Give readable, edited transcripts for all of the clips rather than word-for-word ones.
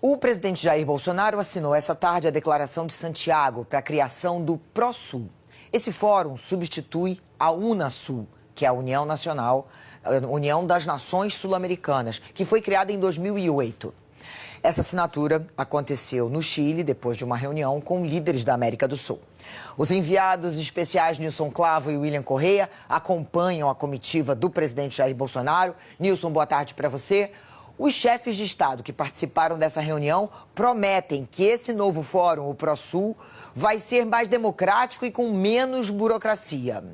O presidente Jair Bolsonaro assinou essa tarde a Declaração de Santiago para a criação do ProSul. Esse fórum substitui a Unasul, que é a União das Nações Sul-Americanas, que foi criada em 2008. Essa assinatura aconteceu no Chile depois de uma reunião com líderes da América do Sul. Os enviados especiais Nilson Clavo e William Correia acompanham a comitiva do presidente Jair Bolsonaro. Nilson, boa tarde para você. Os chefes de Estado que participaram dessa reunião prometem que esse novo fórum, o ProSul, vai ser mais democrático e com menos burocracia.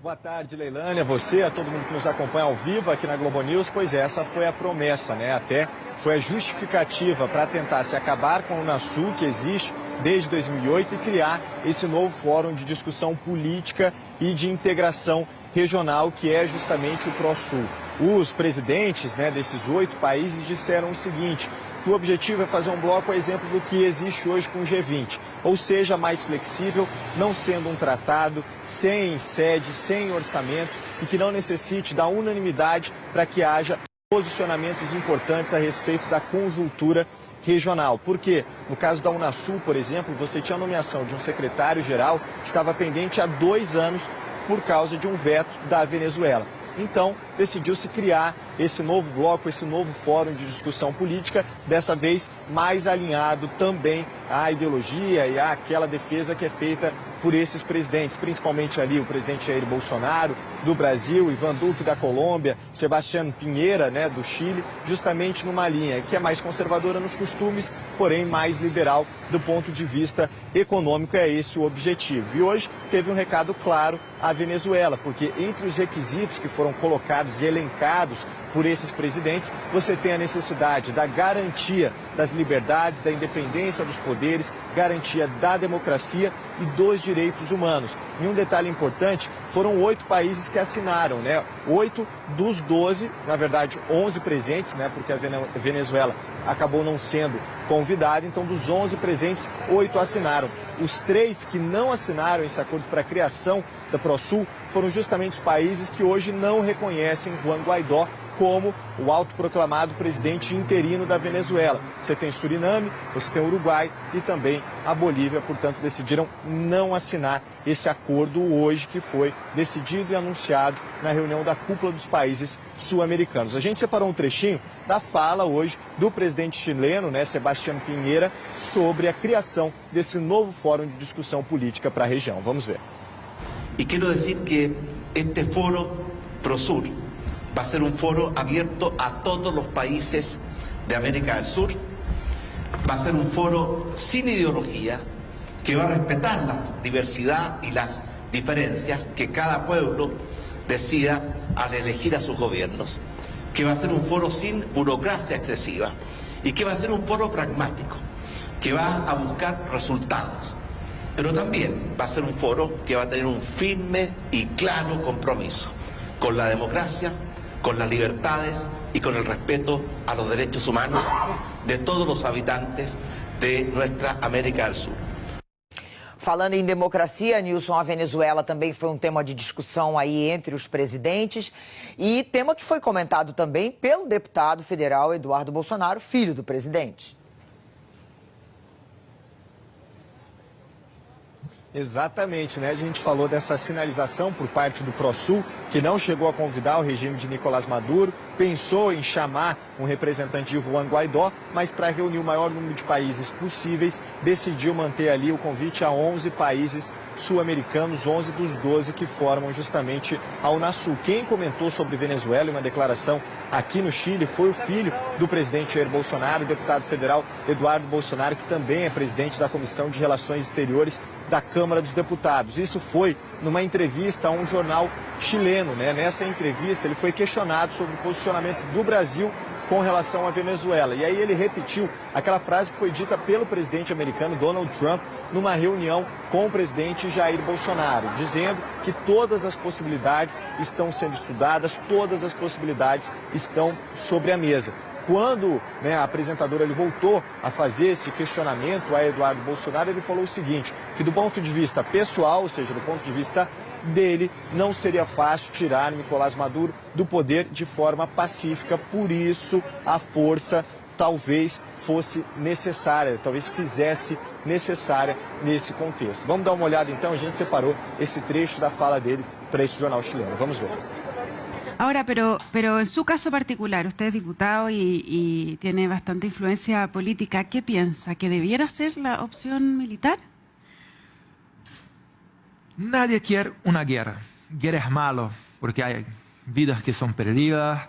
Boa tarde, Leilânia, a você, a todo mundo que nos acompanha ao vivo aqui na Globo News. Pois é, essa foi a promessa, né? Até foi a justificativa para tentar se acabar com o Unasul, que existe desde 2008, e criar esse novo fórum de discussão política e de integração regional, que é justamente o ProSul. Os presidentes, né, desses 8 países disseram o seguinte, que o objetivo é fazer um bloco a exemplo do que existe hoje com o G20, ou seja, mais flexível, não sendo um tratado sem sede, sem orçamento e que não necessite da unanimidade para que haja posicionamentos importantes a respeito da conjuntura regional. Porque, no caso da Unasul, por exemplo, você tinha a nomeação de um secretário-geral que estava pendente há 2 anos por causa de um veto da Venezuela. Então, decidiu-se criar esse novo bloco, esse novo fórum de discussão política, dessa vez mais alinhado também à ideologia e àquela defesa que é feita por esses presidentes, principalmente ali o presidente Jair Bolsonaro, do Brasil, Ivan Duque, da Colômbia, Sebastián Piñera, né, do Chile, justamente numa linha que é mais conservadora nos costumes, porém mais liberal do ponto de vista econômico. É esse o objetivo. E hoje teve um recado claro à Venezuela, porque entre os requisitos que foram colocados e elencados por esses presidentes, você tem a necessidade da garantia das liberdades, da independência dos poderes, garantia da democracia e dos direitos humanos. E um detalhe importante, foram 8 países que assinaram, né? 8 dos 12, na verdade 11 presentes, né? Porque a Venezuela acabou não sendo convidada, então dos 11 presentes, 8 assinaram. Os 3 que não assinaram esse acordo para a criação da ProSul foram justamente os países que hoje não reconhecem Juan Guaidó como o autoproclamado presidente interino da Venezuela. Você tem Suriname, você tem Uruguai e também a Bolívia, portanto, decidiram não assinar esse acordo hoje, que foi decidido e anunciado na reunião da cúpula dos países sul-americanos. A gente separou um trechinho da fala hoje do presidente chileno, né, Sebastián Piñera, sobre a criação desse novo fórum de discussão política para a região. Vamos ver. E quero dizer que este foro ProSul va a ser un foro abierto a todos los países de América del Sur. Va a ser un foro sin ideología, que va a respetar la diversidad y las diferencias que cada pueblo decida al elegir a sus gobiernos. Que va a ser un foro sin burocracia excesiva y que va a ser un foro pragmático, que va a buscar resultados. Pero también va a ser un foro que va a tener un firme y claro compromiso con la democracia, con las libertades y con el respeto a los derechos humanos de todos los habitantes de nuestra América del Sur. Falando em democracia, Nilson, a Venezuela também foi um tema de discussão aí entre os presidentes e tema que foi comentado também pelo deputado federal Eduardo Bolsonaro, filho do presidente. Exatamente, né? A gente falou dessa sinalização por parte do ProSul, que não chegou a convidar o regime de Nicolás Maduro, pensou em chamar um representante de Juan Guaidó, mas para reunir o maior número de países possíveis, decidiu manter ali o convite a 11 países sul-americanos, 11 dos 12 que formam justamente a Unasul. Quem comentou sobre Venezuela em uma declaração aqui no Chile foi o filho do presidente Jair Bolsonaro, o deputado federal Eduardo Bolsonaro, que também é presidente da Comissão de Relações Exteriores da Câmara dos Deputados. Isso foi numa entrevista a um jornal chileno, né? Nessa entrevista ele foi questionado sobre o posicionamento do Brasil com relação à Venezuela. E aí ele repetiu aquela frase que foi dita pelo presidente americano Donald Trump numa reunião com o presidente Jair Bolsonaro, dizendo que todas as possibilidades estão sendo estudadas, todas as possibilidades estão sobre a mesa. Quando, né, a apresentadora voltou a fazer esse questionamento a Eduardo Bolsonaro, ele falou o seguinte, que do ponto de vista pessoal, ou seja, do ponto de vista dele não seria fácil tirar Nicolás Maduro do poder de forma pacífica, por isso a força talvez fosse necessária, talvez fizesse necessária nesse contexto. Vamos dar uma olhada então, a gente separou esse trecho da fala dele para esse jornal chileno. Vamos ver. Ahora, pero en su caso particular, usted es diputado y tiene bastante influencia política. ¿Qué piensa? ¿Que debiera ser la opción militar? Nadie quiere una guerra. Guerra es malo porque hay vidas que son perdidas,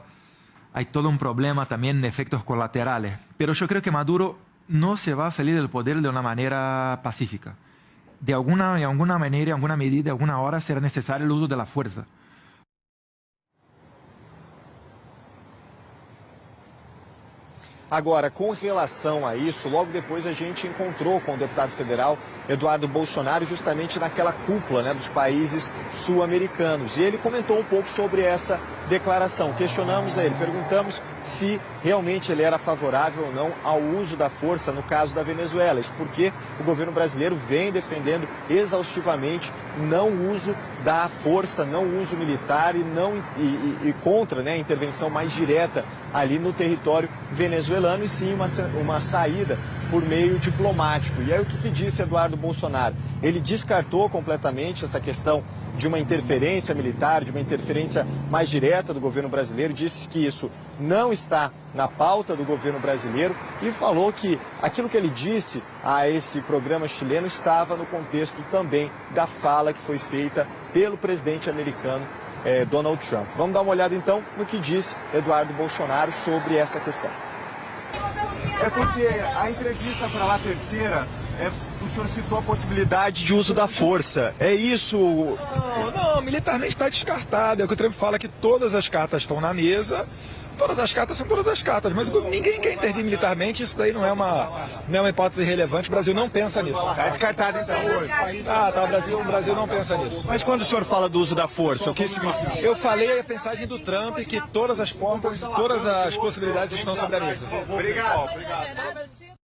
hay todo un problema también de efectos colaterales. Pero yo creo que Maduro no se va a salir del poder de una manera pacífica. De alguna manera, alguna medida, alguna hora será necesario el uso de la fuerza. Agora, com relação a isso, logo depois a gente encontrou com o deputado federal Eduardo Bolsonaro justamente naquela cúpula, né, dos países sul-americanos. E ele comentou um pouco sobre essa declaração. Questionamos a ele, perguntamos se realmente ele era favorável ou não ao uso da força no caso da Venezuela. Isso porque o governo brasileiro vem defendendo exaustivamente não uso da força, não uso militar e contra, né, a intervenção mais direta ali no território venezuelano e sim uma saída por meio diplomático. E aí o que disse Eduardo Bolsonaro? Ele descartou completamente essa questão de uma interferência militar, de uma interferência mais direta do governo brasileiro, disse que isso não está na pauta do governo brasileiro e falou que aquilo que ele disse a esse programa chileno estava no contexto também da fala que foi feita pelo presidente americano Donald Trump. Vamos dar uma olhada então no que disse Eduardo Bolsonaro sobre essa questão. É porque a entrevista para La Terceira, o senhor citou a possibilidade de uso da força. É isso? Não, militarmente está descartado. É o que o Trump fala, que todas as cartas estão na mesa. Todas as cartas são todas as cartas, mas ninguém quer intervir militarmente, isso daí não é uma hipótese relevante, o Brasil não pensa nisso. Está descartado então hoje? O Brasil não pensa nisso. Mas quando o senhor fala do uso da força, o que significa? Eu falei a mensagem do Trump que todas as portas, todas as possibilidades estão sobre a mesa. Obrigado.